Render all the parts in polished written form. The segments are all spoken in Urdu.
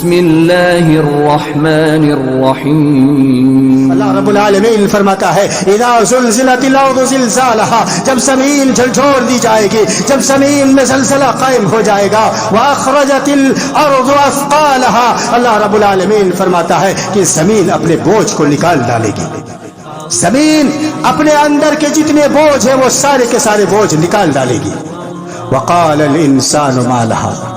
بسم اللہ الرحمن الرحیم. اللہ رب العالمین فرماتا ہے اذا زلزلت الارض زلزالها، جب زمین جھنجھوڑ دی جائے گی، جب زمین میں زلزلہ قائم ہو جائے گا. واخرجت الارض اثقالها، اللہ رب العالمین فرماتا ہے کہ زمین اپنے بوجھ کو نکال ڈالے گی. زمین اپنے اندر کے جتنے بوجھ ہیں وہ سارے کے سارے بوجھ نکال ڈالے گی. وقال الانسان ما لها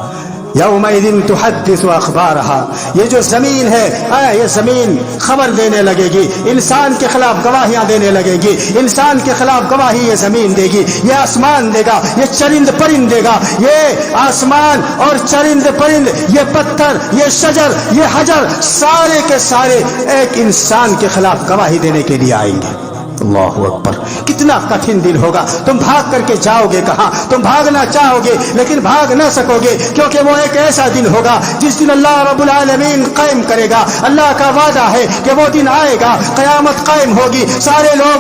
یومئذ تحدث اخبارها، یہ جو زمین ہے یہ زمین خبر دینے لگے گی، انسان کے خلاف گواہیاں دینے لگے گی، انسان کے خلاف گواہی یہ زمین دے گی، یہ آسمان دے گا، یہ چرند پرند دے گا. یہ آسمان اور چرند پرند، یہ پتھر، یہ شجر، یہ حجر، سارے کے سارے ایک انسان کے خلاف گواہی دینے کے لیے آئیں گے. اللہ اکبر، کتنا کٹھن دن ہوگا. تم بھاگ کر کے جاؤ گے کہاں؟ تم بھاگنا چاہو گے لیکن بھاگ نہ سکو گے، کیونکہ وہ ایک ایسا دن ہوگا جس دن اللہ رب العالمین قائم کرے گا. اللہ کا وعدہ ہے کہ وہ دن آئے گا، قیامت قائم ہوگی، سارے لوگ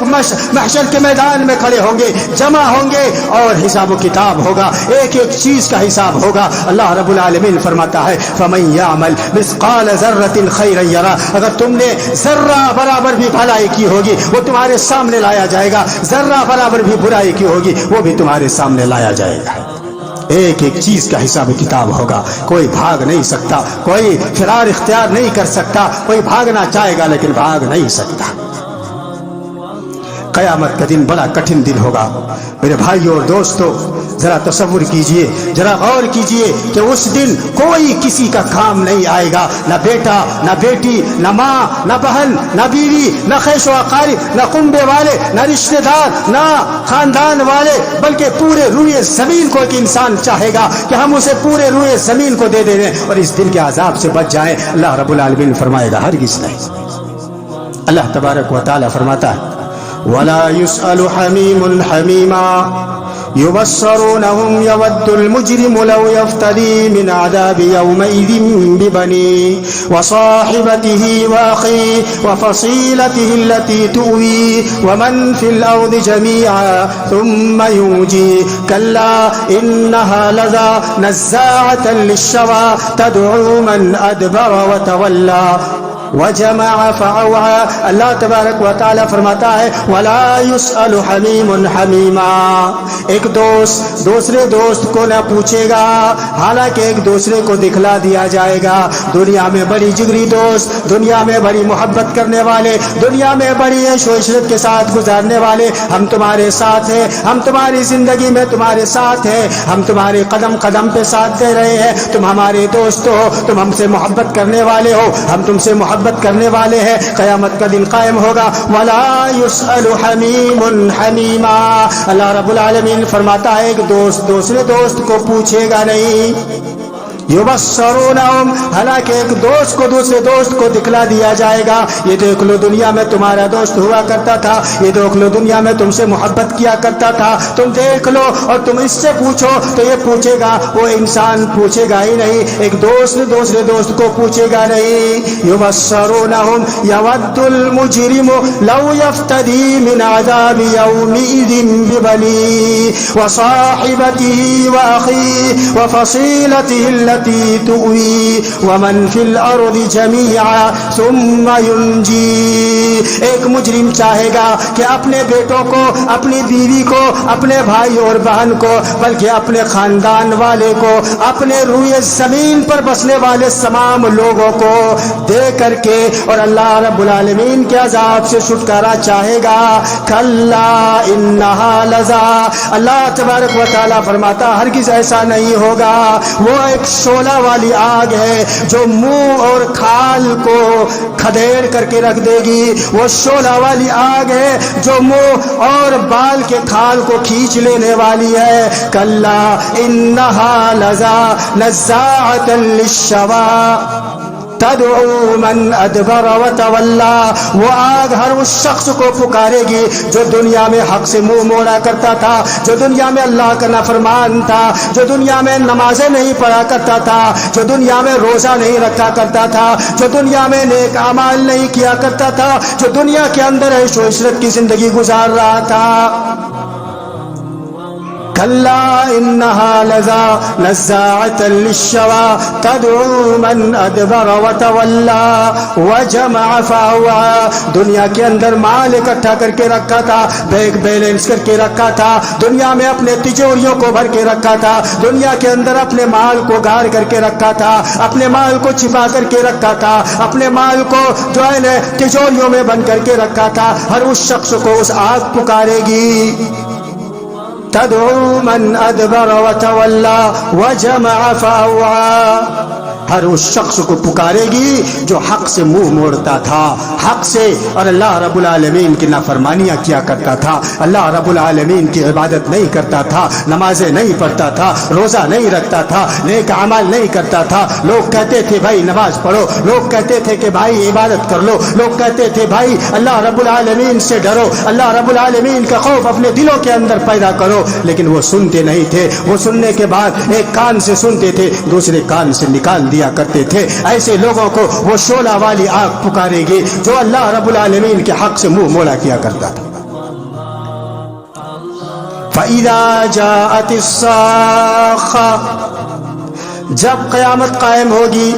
محشر کے میدان میں کھڑے ہوں گے، جمع ہوں گے اور حساب و کتاب ہوگا، ایک ایک چیز کا حساب ہوگا. اللہ رب العالمین فرماتا ہے فَمَن يَعْمَلْ مِثْقَالَ ذَرَّةٍ خَيْرًا يَرَهُ، اگر تم نے ذرہ برابر بھی بھلائی کی ہوگی وہ تمہارے سامنے لایا جائے گا، ذرہ برابر بھی برائی کی ہوگی وہ بھی تمہارے سامنے لایا جائے گا. ایک ایک چیز کا حساب کتاب ہوگا. کوئی بھاگ نہیں سکتا، کوئی فرار اختیار نہیں کر سکتا، کوئی بھاغنا چاہے گا لیکن بھاگ نہیں سکتا. قیامت کا دن بڑا کٹھن دن ہوگا. میرے بھائیوں اور دوستو، ذرا تصور کیجئے، ذرا غور کیجئے کہ اس دن کوئی کسی کا کام نہیں آئے گا، نہ بیٹا، نہ بیٹی، نہ ماں، نہ بہن، نہ بیوی، نہ خیش و اقارب، نہ کنبے والے، نہ رشتہ دار، نہ خاندان والے، بلکہ پورے روئے زمین کو ایک انسان چاہے گا کہ ہم اسے پورے روئے زمین کو دے دیں اور اس دن کے عذاب سے بچ جائیں. اللہ رب العالمین فرمائے گا ہرگز نہیں. اللہ تبارک و تعالی فرماتا ہے وَلَا يُسْأَلُ حَمِيمٌ حَمِيمًا يُبَصَّرُونَهُمْ يَوَدُّ الْمُجْرِمُ لَوْ يَفْتَدِي مِنْ عَذَابِ يَوْمَئِذٍ بِبَنِيهِ وَصَاحِبَتِهِ وَأَخِيهِ وَفَصِيلَتِهِ الَّتِي تُؤْوِيهِ وَمَنْ فِي الْأَرْضِ جَمِيعًا ثُمَّ يُنْجِيهِ كَلَّا إِنَّهَا لَظَىٰ نَزَّاعَةً لِلشَّوَىٰ تَدْعُو مَنْ أَدْبَرَ وَتَوَلَّىٰ وجمع فأوعى. اللہ تبارک و تعالی فرماتا ہے ولا يسأل حمیم حمیما، ایک دوست دوسرے دوست کو نہ پوچھے گا، حالانکہ ایک دوسرے کو دکھلا دیا جائے گا. دنیا میں بڑی جگری دوست، دنیا میں بڑی محبت کرنے والے، دنیا میں بڑی عیش و عشرت کے ساتھ گزارنے والے، ہم تمہارے ساتھ ہیں، ہم تمہاری زندگی میں تمہارے ساتھ ہیں، ہم تمہارے قدم قدم پہ ساتھ دے رہے ہیں، تم ہمارے دوست ہو، تم ہم سے محبت کرنے والے ہو، ہم تم سے محبت کرنے والے ہیں. قیامت کا دن قائم ہوگا ولا يسأل حمیم حمیما. اللہ رب العالمین فرماتا ہے ایک دوست دوسرے دوست کو پوچھے گا نہیں. یبصرونہم، حالانکہ ایک دوست کو دوسرے دوست کو دکھلا دیا جائے گا. یہ دیکھ لو دنیا میں تمہارا دوست ہوا کرتا تھا، یہ دیکھ لو دنیا میں تم سے محبت کیا کرتا تھا، تم دیکھ لو اور تم اس سے پوچھو تو یہ پوچھے گا، وہ انسان پوچھے گا ہی نہیں، ایک دوست دوسرے دوست کو پوچھے گا نہیں. یبصرونہم یود المجرم لو یفتدی من عذاب یومئذ ببنیہ وصاحبتہ واخیہ وفصیلتہ التي تؤوي ومن في الارض جميعا ثم ينجي. ایک مجرم چاہے گا کہ اپنے بیٹوں کو، اپنی بیوی کو، اپنے بھائی اور بہن کو، بلکہ اپنے خاندان والے کو، اپنے روئے زمین پر بسنے والے تمام لوگوں کو دے کر کے اور اللہ رب العالمین کے عذاب سے چھٹکارا چاہے گا. کلا انہا لظیٰ، اللہ تبارک و تعالی فرماتا ہرگز ایسا نہیں ہوگا. وہ ایک شعلہ والی آگ ہے جو منہ اور کھال کو کھدیڑ کر کے رکھ دے گی. وہ شعلہ والی آگ ہے جو منہ اور بال کے کھال کو کھینچ لینے والی ہے. کلا انہا لظیٰ نزاعۃ للشویٰ تدعو من ادبر وتولا. وہ آگ ہر اس شخص کو پکارے گی جو دنیا میں حق سے منہ موڑا کرتا تھا، جو دنیا میں اللہ کا نافرمان تھا، جو دنیا میں نمازیں نہیں پڑھا کرتا تھا، جو دنیا میں روزہ نہیں رکھا کرتا تھا، جو دنیا میں نیک اعمال نہیں کیا کرتا تھا، جو دنیا کے اندر عیش و عشرت کی زندگی گزار رہا تھا. کلا انہا لظا نزاعۃ للشوا تدعو من ادبر وتولا وجمع فاوعا. دنیا کے اندر مال اکٹھا کر کے رکھا تھا, بینک بیلنس کر کے رکھا تھا, دنیا میں اپنے تجوریوں کو بھر کے رکھا تھا, دنیا کے اندر اپنے مال کو گار کر کے رکھا تھا, اپنے مال کو چھپا کر کے رکھا تھا, اپنے مال کو جو ہے نا تجوریوں میں بند کر کے رکھا تھا. ہر اس شخص کو اس آگ پکارے گی. تدعو من ادبر وتولا وجمع فاوعا. ہر اس شخص کو پکارے گی جو حق سے منہ موڑتا تھا, حق سے, اور اللہ رب العالمین کی نافرمانیاں کیا کرتا تھا, اللہ رب العالمین کی عبادت نہیں کرتا تھا, نمازیں نہیں پڑھتا تھا, روزہ نہیں رکھتا تھا, نیک اعمال نہیں کرتا تھا. لوگ کہتے تھے بھائی نماز پڑھو, لوگ کہتے تھے کہ بھائی عبادت کر لو, لوگ کہتے تھے بھائی اللہ رب العالمین سے ڈرو, اللہ رب العالمین کا خوف اپنے دلوں کے اندر پیدا کرو. لیکن وہ سنتے نہیں تھے. وہ سننے کے بعد ایک کان سے سنتے تھے, دوسرے کان سے نکال دیا کرتے تھے. ایسے لوگوں کو وہ شعلہ والی آگ پکارے گی جو اللہ رب العالمین کے حق سے منہ موڑا کیا کرتا تھا. فَإِذَا جَاءَتِ الصَّاخَّةُ. جب قیامت قائم ہوگی,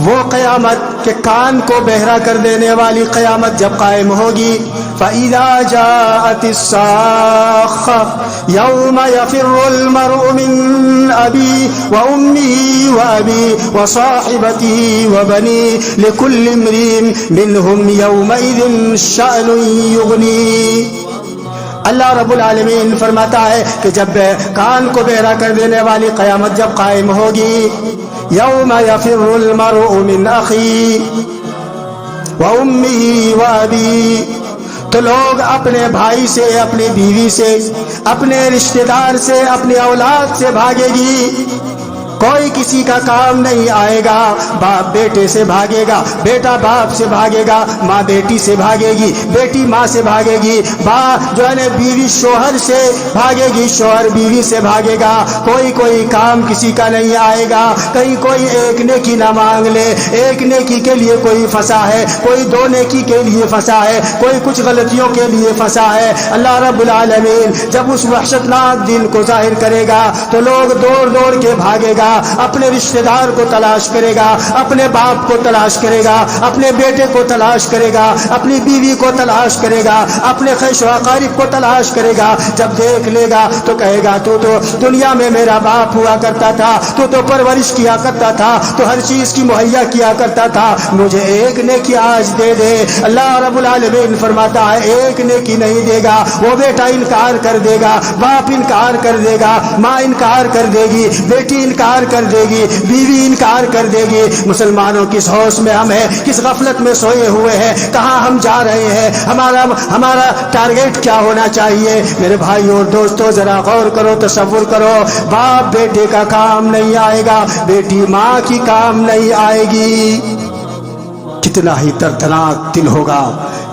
وہ قیامت کے کان کو بہرا کر دینے والی قیامت جب قائم ہوگی. فَإِذَا جَاءَتِ الصَّاخَّةُ يَوْمَ يَفِرُّ الْمَرْءُ مِنْ أَبِيهِ وَأُمِّهِ وَأَبِيهِ وَصَاحِبَتِهِ وَبَنِيهِ لِكُلِّ امْرِئٍ مِّنْهُمْ يَوْمَئِذٍ شَأْنٌ يُغْنِيهِ. اللہ رب العالمین فرماتا ہے کہ جب کان کو بہرا کر دینے والی قیامت جب قائم ہوگی, یوم یفر المرء من اخیہ وامہ وابیہ, تو لوگ اپنے بھائی سے, اپنی بیوی سے, اپنے رشتہ دار سے, اپنی اولاد سے بھاگے گی. کوئی کسی کا کام نہیں آئے گا. باپ بیٹے سے بھاگے گا, بیٹا باپ سے بھاگے گا, ماں بیٹی سے بھاگے گی, بیٹی ماں سے بھاگے گی, جو ہے نا بیوی شوہر سے بھاگے گی, شوہر بیوی سے بھاگے گا. کوئی کام کسی کا نہیں آئے گا. کہیں کوئی ایک نیکی نہ مانگ لے, ایک نیکی کے لیے کوئی پھنسا ہے, کوئی دو نیکی کے لیے پھنسا ہے, کوئی کچھ غلطیوں کے لیے پھنسا ہے. اللہ رب العالمین جب اس وحشتناک دن کو ظاہر کرے گا تو لوگ دوڑ کے بھاگے گا, اپنے رشتہ دار کو تلاش کرے گا, اپنے باپ کو تلاش کرے گا, اپنے بیٹے کو تلاش کرے گا, اپنی بیوی کو تلاش کرے گا, اپنے خیش و اقارب کو تلاش کرے گا. جب دیکھ لے گا تو کہے گا تو دنیا میں میرا باپ ہوا کرتا تھا, تو پرورش کیا کرتا تھا, تو ہر چیز کی مہیا کیا کرتا تھا, مجھے ایک نیکی آج دے دے. اللہ رب العالمین فرماتا ہے ایک نیکی نہیں دے گا. وہ بیٹا انکار کر دے گا, باپ انکار کر دے گا, ماں انکار کر دے گی, بیٹی انکار کر دے گی, بیوی انکار کر دے گی. مسلمانوں کس ہوش میں ہم ہیں, کس غفلت میں سوئے ہوئے ہیں, کہاں ہم جا رہے ہیں, ہمارا ٹارگیٹ کیا ہونا چاہیے. میرے بھائیوں اور دوستوں ذرا غور کرو, تصور کرو. باپ بیٹے کا کام نہیں آئے گا, بیٹی ماں کی کام نہیں آئے گی. کتنا ہی دردناک دن ہوگا,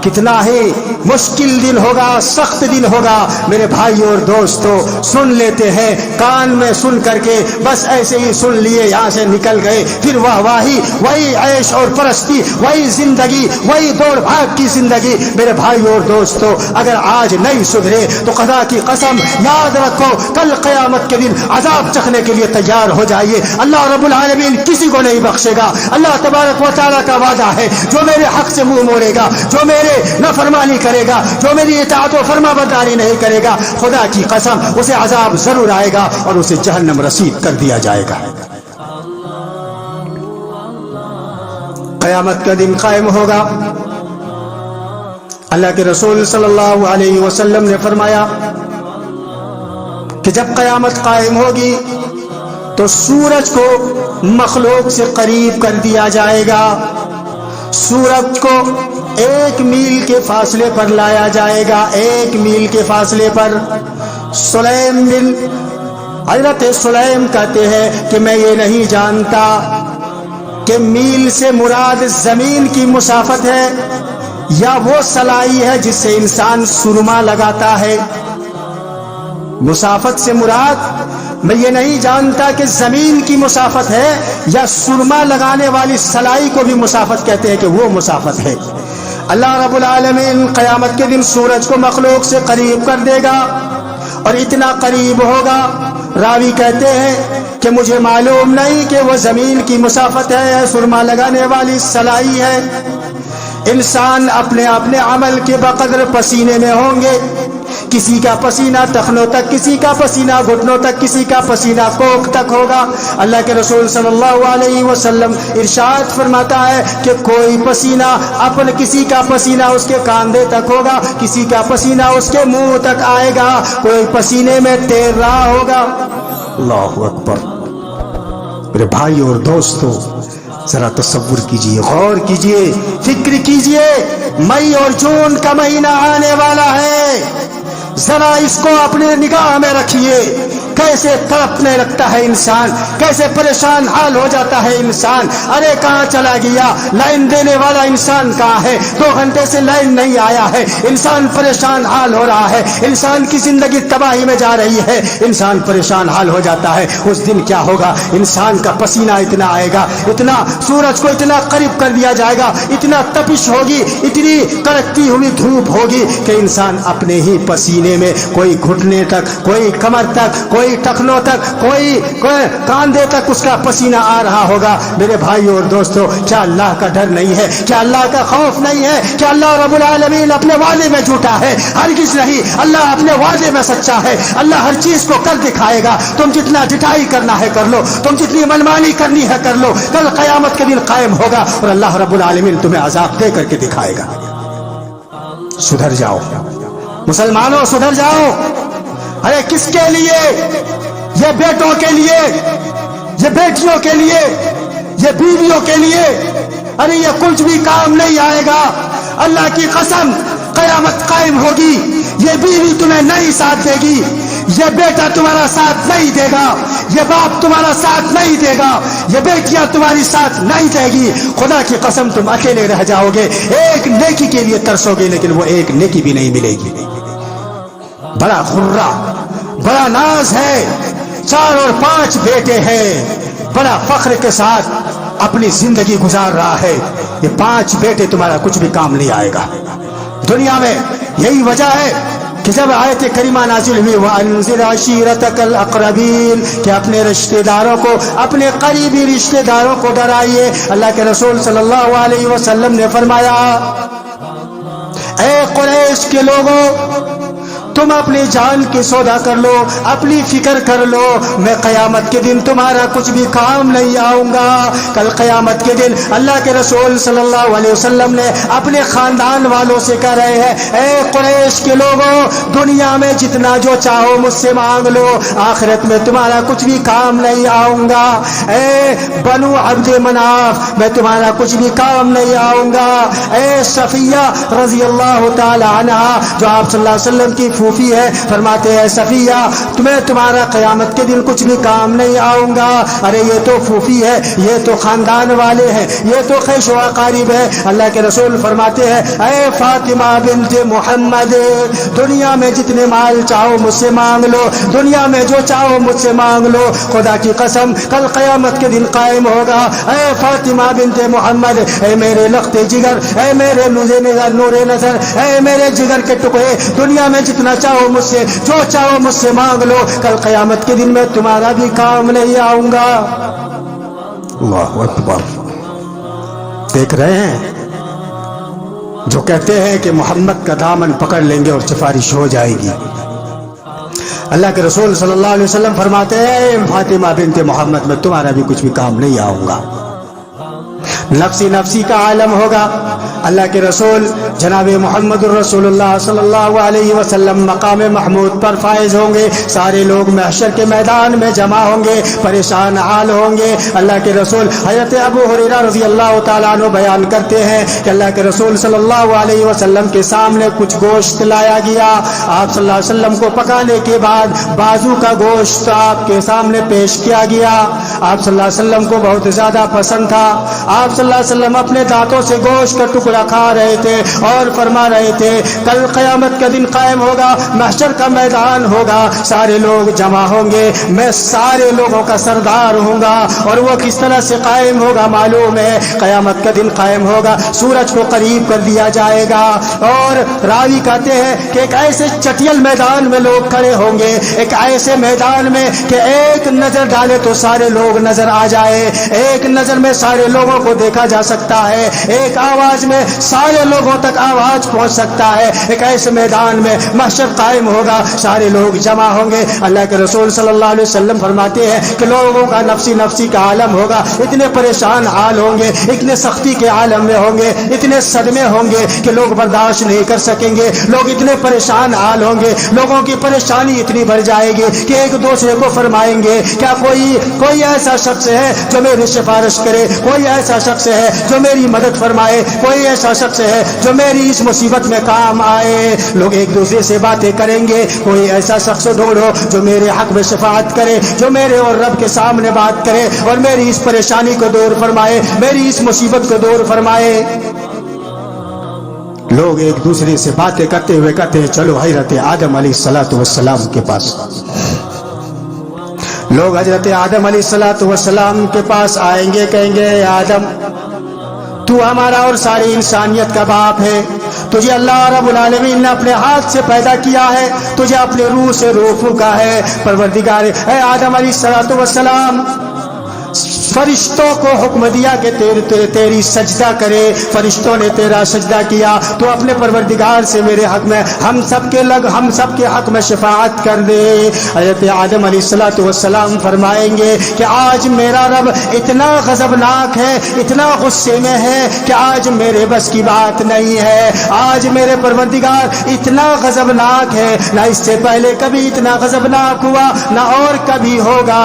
کتنا ہی مشکل دن ہوگا, سخت دن ہوگا. میرے بھائیوں اور دوستوں سن لیتے ہیں, کان میں سن کر کے بس ایسے ہی سن لیے, یہاں سے نکل گئے, پھر واہی وہی عیش اور پرستی, وہی زندگی, وہی دوڑ بھاگ کی زندگی. میرے بھائیوں اور دوستوں اگر آج نہیں سدھرے تو خدا کی قسم یاد رکھو کل قیامت کے دن عذاب چکھنے کے لیے تیار ہو جائیے. اللہ رب العالمین کسی کو نہیں بخشے گا. اللہ تبارک و تعالیٰ کا وعدہ ہے جو میرے حق سے منہ موڑے گا, جو میرے نافرمانی کرے گا, جو میری اطاعت و فرما برداری نہیں کرے گا, خدا کی قسم اسے عذاب ضرور آئے گا اور اسے جہنم رسید کر دیا جائے گا. قیامت کا دن قائم ہوگا. اللہ کے رسول صلی اللہ علیہ وسلم نے فرمایا کہ جب قیامت قائم ہوگی تو سورج کو مخلوق سے قریب کر دیا جائے گا. سورج کو 1 میل کے فاصلے پر لایا جائے گا, 1 میل کے فاصلے پر. حضرت سلیم کہتے ہیں کہ میں یہ نہیں جانتا کہ میل سے مراد زمین کی مسافت ہے یا وہ سلائی ہے جس سے انسان سرما لگاتا ہے. مسافت سے مراد میں یہ نہیں جانتا کہ زمین کی مسافت ہے یا سرما لگانے والی سلائی کو بھی مسافت کہتے ہیں کہ وہ مسافت ہے. اللہ رب العالمین قیامت کے دن سورج کو مخلوق سے قریب کر دے گا اور اتنا قریب ہوگا. راوی کہتے ہیں کہ مجھے معلوم نہیں کہ وہ زمین کی مسافت ہے یا سرما لگانے والی سلائی ہے. انسان اپنے اپنے عمل کے بقدر پسینے میں ہوں گے. کسی کا پسینہ ٹخنوں تک، کسی کا پسینہ گھٹنوں تک، کسی کا پسینہ کوکھ تک ہوگا. اللہ کے رسول صلی اللہ علیہ وسلم ارشاد فرماتا ہے کہ کوئی پسینہ کسی کا پسینہ اس کے کاندھے تک ہوگا، کسی کا پسینہ اس کے منہ تک آئے گا، کوئی پسینے میں تیر رہا ہوگا. اللہ اکبر. میرے بھائی اور دوستو، ذرا تصور کیجئے، غور کیجئے، فکر کیجئے. مئی اور جون کا مہینہ آنے والا ہے. ذرا اس کو اپنے نگاہ میں رکھیے. کیسے تڑپنے لگتا ہے انسان، کیسے پریشان حال ہو جاتا ہے انسان. ارے کہاں چلا گیا، لائن دینے والا انسان کہاں ہے، 2 گھنٹے سے لائن نہیں آیا ہے. انسان پریشان حال ہو رہا ہے، انسان کی زندگی تباہی میں جا رہی ہے. انسان پریشان حال ہو جاتا ہے. اس دن کیا ہوگا؟ انسان کا پسینہ اتنا آئے گا، اتنا سورج کو اتنا قریب کر دیا جائے گا، اتنا تپش ہوگی، اتنی کڑکتی ہوئی دھوپ ہوگی کہ انسان اپنے ہی پسینے میں کوئی گھٹنے تک، کوئی کمر تک، کوئی ٹخنوں تک، کوئی کاندھے تک اس کا پسینہ آ رہا ہوگا. میرے بھائی اور دوستو، کیا اللہ کا ڈر نہیں ہے؟ کیا اللہ کا خوف نہیں ہے؟ کیا اللہ رب العالمین اپنے وعدے میں جھوٹا ہے؟ ہرگز نہیں. اللہ اپنے وعدے میں سچا ہے. اللہ ہر چیز کو کر دکھائے گا. تم جتنا ڈٹائی کرنا ہے کر لو، تم جتنی منمانی کرنی ہے کر لو. کل قیامت کے دن قائم ہوگا اور اللہ رب العالمین تمہیں عذاب دے کر کے دکھائے گا. سدھر جاؤ مسلمانوں، سدھر جاؤ. ارے کس کے لیے؟ یہ بیٹوں کے لیے، یہ بیٹیوں کے لیے، یہ بیویوں کے لیے. ارے یہ کچھ بھی کام نہیں آئے گا. اللہ کی قسم، قیامت قائم ہوگی، یہ بیوی تمہیں نہیں ساتھ دے گی، یہ بیٹا تمہارا ساتھ نہیں دے گا، یہ باپ تمہارا ساتھ نہیں دے گا، یہ بیٹیاں تمہاری ساتھ نہیں دے گی. خدا کی قسم تم اکیلے رہ جاؤ گے. ایک نیکی کے لیے ترسو گے لیکن وہ ایک نیکی بھی نہیں ملے گی. بڑا غرہ، بڑا ناز ہے، 4 اور 5 بیٹے ہیں، بڑا فخر کے ساتھ اپنی زندگی گزار رہا ہے. یہ 5 بیٹے تمہارا کچھ بھی کام نہیں آئے گا دنیا میں. یہی وجہ ہے کہ جب آیت کریمہ نازل ہوئی وَأَنذِرْ عَشِيرَتَكَ الْأَقْرَبِينَ، کہ اپنے رشتہ داروں کو، اپنے قریبی رشتہ داروں کو ڈرائیے. اللہ کے رسول صلی اللہ علیہ وسلم نے فرمایا، اے قریش کے لوگوں، تم اپنی جان کی سودا کر لو، اپنی فکر کر لو. میں قیامت کے دن تمہارا کچھ بھی کام نہیں آؤں گا. کل قیامت کے دن اللہ کے رسول صلی اللہ علیہ وسلم نے اپنے خاندان والوں سے کہہ رہے ہیں، اے قریش کے لوگوں، دنیا میں جتنا جو چاہو مجھ سے مانگ لو، آخرت میں تمہارا کچھ بھی کام نہیں آؤں گا. اے بنو عبد مناف، میں تمہارا کچھ بھی کام نہیں آؤں گا. اے صفیہ رضی اللہ تعالی عنہا، جو آپ صلی اللہ علیہ وسلم کی پھوپھی ہے، فرماتے ہیں صفیہ، تمہیں تمہارا قیامت کے دن کچھ بھی کام نہیں آؤں گا. ارے یہ تو پھوپھی ہے، یہ تو خاندان والے ہیں، یہ تو خیش و اقارب ہے. اللہ کے رسول فرماتے ہیں، اے فاطمہ بنت محمد، دنیا میں جتنے مال چاہو مجھ سے مانگ لو، دنیا میں جو چاہو مجھ سے مانگ لو. خدا کی قسم کل قیامت کے دن قائم ہوگا. اے فاطمہ بنت محمد، اے میرے لخت جگر، اے میرے نور نظر، اے میرے جگر کے ٹکڑے، دنیا میں جتنا چاہو مجھ سے، جو چاہو مجھ سے مانگ لو، کل قیامت کے دن میں تمہارا بھی کام نہیں آؤں گا. اللہ اکبر. دیکھ رہے ہیں جو کہتے ہیں کہ محمد کا دامن پکڑ لیں گے اور سفارش ہو جائے گی. اللہ کے رسول صلی اللہ علیہ وسلم فرماتے ہیں، فاطمہ بنت محمد، میں تمہارا بھی کچھ بھی کام نہیں آؤں گا. نفسی نفسی کا عالم ہوگا. اللہ کے رسول جناب محمد الرسول اللہ صلی اللہ علیہ وسلم مقام محمود پر فائز ہوں گے. سارے لوگ محشر کے میدان میں جمع ہوں گے، پریشان حال ہوں گے. اللہ کے رسول حضرت ابو ہریرہ رضی اللہ تعالیٰ عنہ بیان کرتے ہیں کہ اللہ کے رسول صلی اللہ علیہ وسلم کے سامنے کچھ گوشت لایا گیا. آپ صلی اللہ علیہ وسلم کو پکانے کے بعد بازو کا گوشت آپ کے سامنے پیش کیا گیا. آپ صلی اللہ علیہ وسلم کو بہت زیادہ پسند تھا. آپ صلی اللہ علیہ وسلم اپنے دانتوں سے گوشت کا ٹکڑا کھا رہے تھے اور فرما رہے تھے کل قیامت کا دن قائم ہوگا، محشر کا میدان ہوگا، سارے لوگ جمع ہوں گے، میں سارے لوگوں کا سردار ہوں گا۔ اور وہ کس طرح سے قائم ہوگا معلوم ہے، قیامت کا دن قائم ہوگا، سورج کو قریب کر دیا جائے گا، اور راوی کہتے ہیں کہ ایک ایسے چٹیل میدان میں لوگ کھڑے ہوں گے، ایک ایسے میدان میں کہ ایک نظر ڈالے تو سارے لوگ نظر آ جائے، ایک نظر میں سارے لوگوں کو دیکھا جا سکتا ہے، ایک آواز میں سارے لوگوں تک آواز پہنچ سکتا ہے۔ ایک ایسے میدان میں محشر قائم ہوگا، سارے لوگ جمع ہوں گے۔ اللہ کے رسول صلی اللہ علیہ وسلم فرماتے ہیں کہ لوگوں کا نفسی نفسی کا عالم ہوگا، اتنے پریشان حال ہوں گے، اتنے سختی کے عالم میں ہوں گے، اتنے صدمے ہوں گے کہ لوگ برداشت نہیں کر سکیں گے، لوگ اتنے پریشان حال ہوں گے، لوگوں کی پریشانی اتنی بڑھ جائے گی کہ ایک دوسرے کو فرمائیں گے کیا کوئی ایسا شخص ہے جو میری سفارش کرے، کوئی ایسا شخص ہے جو میری مدد فرمائے، کوئی ایسا شخص ہے جو میری اس مصیبت میں کام آئے۔ لوگ ایک دوسرے سے باتیں کریں گے، کوئی ایسا شخص ڈھونڈو جو میرے حق میں شفاعت کرے، جو میرے اور رب کے سامنے بات کرے اور میری اس پریشانی کو دور فرمائے، میری اس مصیبت کو دور فرمائے۔ لوگ ایک دوسرے سے باتیں کرتے ہوئے کہتے ہیں چلو حضرت آدم علیہ السلام کے پاس۔ لوگ حضرت آدم علیہ السلام کے پاس آئیں گے، کہیں گے اے آدم تو ہمارا اور ساری انسانیت کا باپ ہے، تجھے اللہ رب العالمین نے اپنے ہاتھ سے پیدا کیا ہے، تجھے اپنے روح سے روح پھونکا ہے، پروردگار اے آدم علیہ السلام فرشتوں کو حکم دیا کہ تیری سجدہ کرے، فرشتوں نے تیرا سجدہ کیا، تو اپنے پروردگار سے میرے حق میں ہم سب کے حق میں شفاعت کر دے۔ حضرت آدم علیہ السلام فرمائیں گے کہ آج میرا رب اتنا غضبناک ہے، اتنا غصے میں ہے کہ آج میرے بس کی بات نہیں ہے، آج میرے پروردگار اتنا غضبناک ہے، نہ اس سے پہلے کبھی اتنا غضبناک ہوا نہ اور کبھی ہوگا۔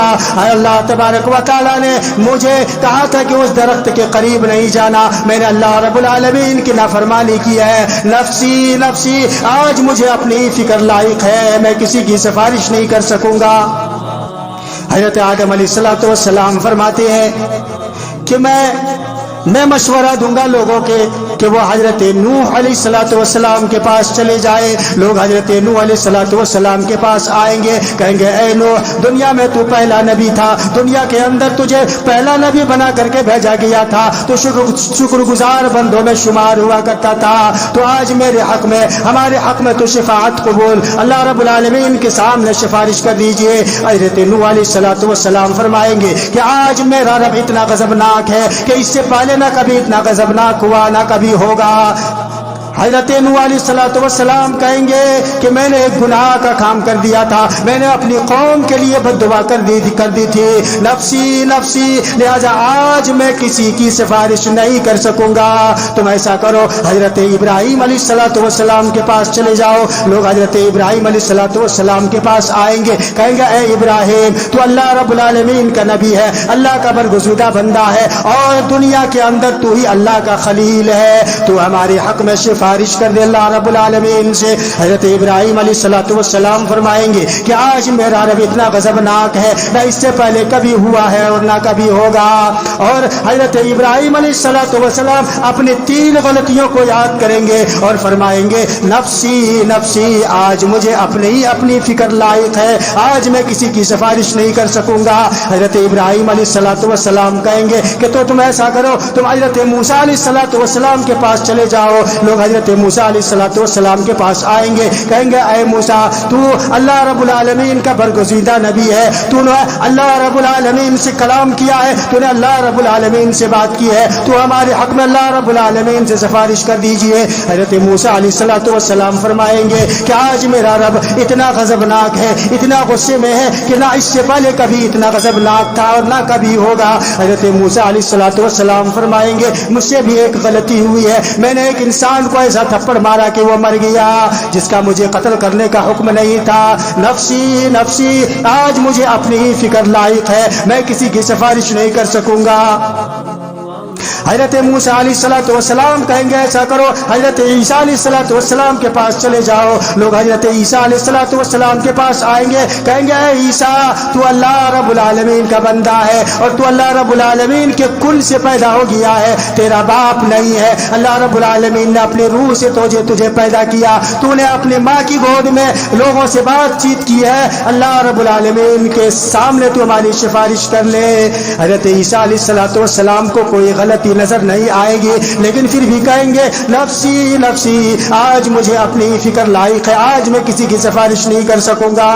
اللہ تبارک و تعالیٰ نے مجھے کہا تھا کہ اس درخت کے قریب نہیں جانا، میں نے اللہ رب العالمین کی نافرمانی کی ہے، نفسی نفسی آج مجھے اپنی فکر لائق ہے، میں کسی کی سفارش نہیں کر سکوں گا۔ حضرت آدم علیہ السلام فرماتے ہیں کہ میں مشورہ دوں گا لوگوں کے کہ وہ حضرت نوح علیہ السلام کے پاس چلے جائے۔ لوگ حضرت نوح علیہ السلام کے پاس آئیں گے، کہیں گے اے نوح دنیا میں تو پہلا نبی تھا، دنیا کے اندر تجھے پہلا نبی بنا کر کے بھیجا گیا تھا، تو شکر گزار بندوں میں شمار ہوا کرتا تھا، تو آج میرے حق میں ہمارے حق میں تو شفاعت قبول، اللہ رب العالمین کے سامنے سفارش کر دیجئے۔ حضرت نوح علیہ السلام فرمائیں گے کہ آج میرا رب اتنا غضبناک ہے کہ اس سے پہلے نہ کبھی اتنا غضبناک ہوا نہ کبھی ہوگا۔ حضرت نوح علیہ السلام کہیں گے کہ میں نے ایک گناہ کا کام کر دیا تھا، میں نے اپنی قوم کے لیے بد دعا کر دی تھی، نفسی نفسی، لہذا آج میں کسی کی سفارش نہیں کر سکوں گا۔ تم ایسا کرو حضرت ابراہیم علیہ السلام کے پاس چلے جاؤ۔ لوگ حضرت ابراہیم علیہ السلام کے پاس آئیں گے، کہیں گے اے ابراہیم تو اللہ رب العالمین کا نبی ہے، اللہ کا برگزیدہ بندہ ہے، اور دنیا کے اندر تو ہی اللہ کا خلیل ہے، تو ہمارے حق میں سفارش کر دے اللہ رب العالمین سے۔ حضرت ابراہیم علیہ السلام فرمائیں گے کہ آج میرا رب اتنا غضبناک ہے، نہ اس سے پہلے کبھی ہوا ہے اور نہ کبھی ہوگا۔ اور حضرت ابراہیم علیہ السلام اپنی 3 غلطیوں کو یاد کریں گے اور فرمائیں گے نفسی نفسی، آج مجھے اپنی فکر لائق ہے، آج میں کسی کی سفارش نہیں کر سکوں گا۔ حضرت ابراہیم علیہ السلام کہیں گے کہ تو تم ایسا کرو، تم حضرت موسیٰ علیہ السلام کے پاس چلے جاؤ۔ لوگ حضرت موسیٰ علیہ السلام کے پاس آئیں گے، کہیں گے اے موسیٰ تو اللہ رب العالمین کا برگزیدہ نبی ہے، تو نے اللہ رب العالمین سے کلام کیا ہے، تو نے اللہ رب العالمین سے بات کی ہے، تو ہمارے حق میں اللہ رب العالمین سے سفارش کر دیجئے۔ حضرت موسیٰ علیہ السلام فرمائیں گے کہ آج میرا رب اتنا غضبناک ہے، اتنا غصے میں ہے کہ نہ اس سے پہلے کبھی اتنا غضبناک تھا اور نہ کبھی ہوگا۔ حضرت موسیٰ علیہ السلام فرمائیں گے مجھ سے بھی ایک غلطی ہوئی ہے، میں نے ایک انسان کو ایسا تھپڑ مارا کہ وہ مر گیا جس کا مجھے قتل کرنے کا حکم نہیں تھا، نفسی نفسی، آج مجھے اپنی ہی فکر لائق ہے، میں کسی کی سفارش نہیں کر سکوں گا۔ حضرت موسیٰ علیہ السلام کہیں گے ایسا کرو حضرت عیسیٰ علیہ السلام کے پاس چلے جاؤ. لوگ حضرت عیسیٰ علیہ السلام کے پاس آئیں گے, کہیں گے اے عیسیٰ تو اللہ رب العالمین کا بندہ ہے اور تو اللہ رب العالمین کے کل سے پیدا ہو گیا ہے, تیرا باپ نہیں ہے. اللہ رب العالمین نے اپنے روح سے تجھے پیدا کیا, تو نے اپنے ماں کی گود میں لوگوں سے بات چیت کی ہے. اللہ رب العالمین کے سامنے تو ہماری سفارش کر لے. حضرت عیسیٰ علیہ السلام کو کوئی غلطی نظر نہیں آئے گی, لیکن پھر بھی کہیں گے نفسی نفسی, آج مجھے اپنی فکر لائق ہے, آج میں کسی کی سفارش نہیں کر سکوں گا.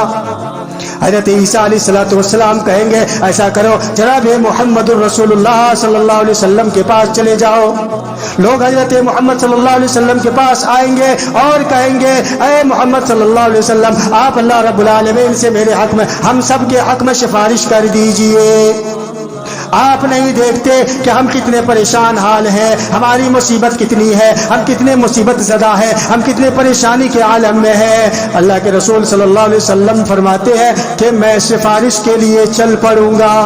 حضرت عیسیٰ علیہ السلام کہیں گے ایسا کرو جناب محمد الرسول اللہ صلی اللہ علیہ وسلم کے پاس چلے جاؤ. لوگ حضرت محمد صلی اللہ علیہ وسلم کے پاس آئیں گے اور کہیں گے اے محمد صلی اللہ علیہ وسلم, آپ اللہ رب العالمین سے میرے حق میں, ہم سب کے حق میں سفارش کر دیجئے. آپ نہیں دیکھتے کہ ہم کتنے پریشان حال ہیں, ہماری مصیبت کتنی ہے, ہم کتنے مصیبت زدہ ہیں, ہم کتنے پریشانی کے عالم میں ہیں. اللہ کے رسول صلی اللہ علیہ وسلم فرماتے ہیں کہ میں سفارش کے لیے چل پڑوں گا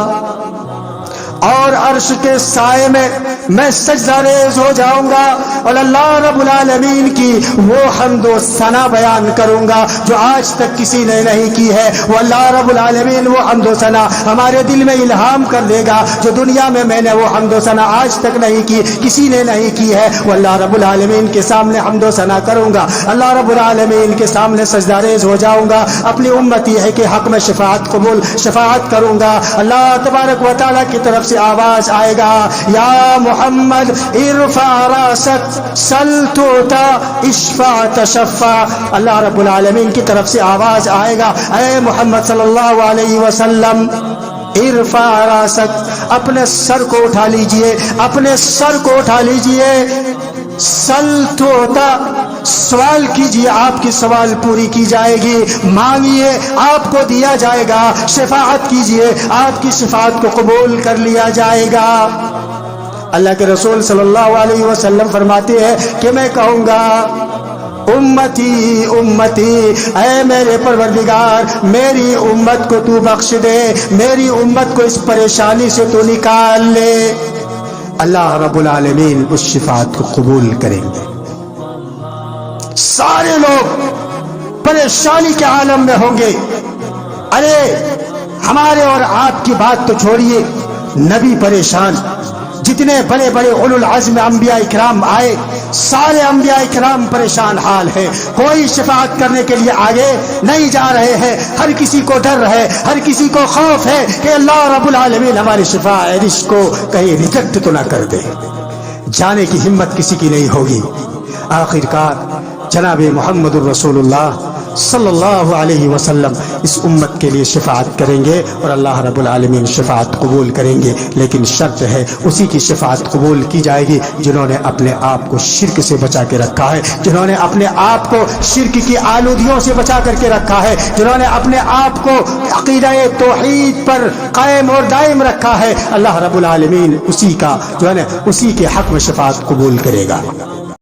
اور عرش کے سائے میں سجدہ ریز ہو جاؤں گا اور اللہ رب العالمین کی وہ حمد و ثنا بیان کروں گا جو آج تک کسی نے نہیں کی ہے. وہ اللہ رب العالمین وہ حمد و ثنا ہمارے دل میں الہام کر دے گا جو دنیا میں نے وہ حمد و ثنا آج تک نہیں کی, کسی نے نہیں کی ہے. وہ اللہ رب العالمین کے سامنے حمد و ثنا کروں گا, اللہ رب العالمین کے سامنے سجدہ ریز ہو جاؤں گا, اپنی امتی ہے کہ حق میں شفاعت کروں گا. اللہ تبارک و تعالیٰ کی طرف سے آواز آئے گا یا محمد ارفع راسک سل توتا اشفع تشفع. اللہ رب العالمین کی طرف سے آواز آئے گا اے محمد صلی اللہ علیہ وسلم ارفع راسک, اپنے سر کو اٹھا لیجئے, اپنے سر کو اٹھا لیجئے. سل توتا, سوال کیجئے آپ کی سوال پوری کی جائے گی, مانگیے آپ کو دیا جائے گا, شفاعت کیجئے آپ کی شفاعت کو قبول کر لیا جائے گا. اللہ کے رسول صلی اللہ علیہ وسلم فرماتے ہیں کہ میں کہوں گا امتی امتی, اے میرے پروردگار میری امت کو تو بخش دے, میری امت کو اس پریشانی سے تو نکال لے. اللہ رب العالمین اس شفاعت کو قبول کریں گے. سارے لوگ پریشانی کے عالم میں ہوں گے. ارے ہمارے اور آپ کی بات تو چھوڑیے, نبی پریشان, جتنے بڑے بڑے اولو العزم انبیاء اکرام آئے سارے انبیاء اکرام پریشان حال ہیں, کوئی شفاعت کرنے کے لیے آگے نہیں جا رہے ہیں. ہر کسی کو ڈر ہے, ہر کسی کو خوف ہے کہ اللہ رب العالمین ہماری شفاعت کو کہیں ریجیکٹ تو نہ کر دے. جانے کی ہمت کسی کی نہیں ہوگی. آخرکار جناب محمد الرسول اللہ صلی اللہ علیہ وسلم اس امت کے لیے شفاعت کریں گے اور اللہ رب العالمین شفاعت قبول کریں گے. لیکن شرط ہے اسی کی شفاعت قبول کی جائے گی جنہوں نے اپنے آپ کو شرک سے بچا کے رکھا ہے, جنہوں نے اپنے آپ کو شرک کی آلودیوں سے بچا کر کے رکھا ہے, جنہوں نے اپنے آپ کو عقیدہ توحید پر قائم اور دائم رکھا ہے. اللہ رب العالمین اسی کا جو ہے نا اسی کے حق میں شفاعت قبول کرے گا.